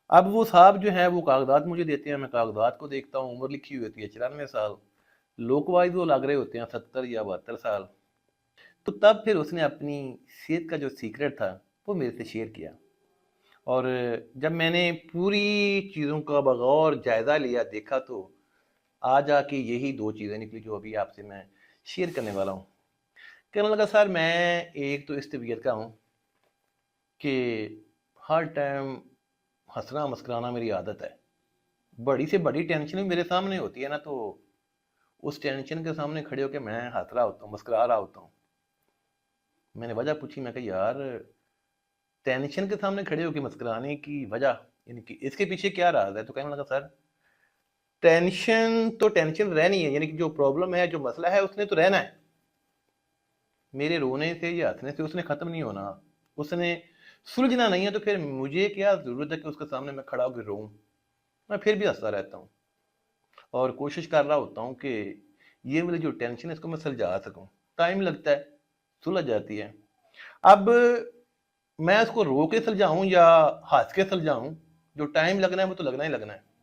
اب وہ صاحب جو ہیں وہ کاغذات مجھے دیتے ہیں، میں کاغذات کو دیکھتا ہوں، عمر لکھی ہوئی ہوتی ہے 94 سال، لوک وائز وہ لگ رہے ہوتے ہیں 70 یا 72 سال۔ تو تب پھر اس نے اپنی صحت کا جو سیکرٹ تھا وہ میرے سے شیئر کیا، اور جب میں نے پوری چیزوں کا بغور جائزہ لیا، دیکھا، تو آج آ کے یہی 2 چیزیں نکلی جو ابھی آپ سے میں شیئر کرنے والا ہوں۔ کہنے لگا سر میں ایک تو اس طبیعت کا ہوں کہ ہر ٹائم ہنسنا مسکرانا میری عادت ہے، بڑی سے بڑی ٹینشن بھی میرے سامنے ہوتی ہے نا، تو اس ٹینشن کے سامنے کھڑے ہو کے میں ہنس رہا ہوتا ہوں، مسکرا رہا ہوتا ہوں۔ میں نے وجہ پوچھی، میں کہا یار ٹینشن کے سامنے کھڑے ہو کے مسکرانے کی وجہ، یعنی کہ اس کے پیچھے کیا راز ہے؟ تو کہنے لگا سر ٹینشن تو ٹینشن رہنی ہے، یعنی کہ جو پرابلم ہے، جو مسئلہ ہے، اس نے تو رہنا ہے، میرے رونے سے یا ہنسنے سے اس نے ختم نہیں ہونا، اس نے سلجھنا نہیں ہے، تو پھر مجھے کیا ضرورت ہے کہ اس کے سامنے میں کھڑا ہو کے روؤں؟ میں پھر بھی ہنستا رہتا ہوں اور کوشش کر رہا ہوتا ہوں کہ یہ والی جو ٹینشن ہے اس کو میں سلجھا سکوں۔ ٹائم لگتا ہے، سلجھ جاتی ہے۔ اب میں اس کو رو کے سلجھاؤں یا ہنس کے سلجھاؤں، جو ٹائم لگنا ہے وہ تو لگنا ہی لگنا ہے۔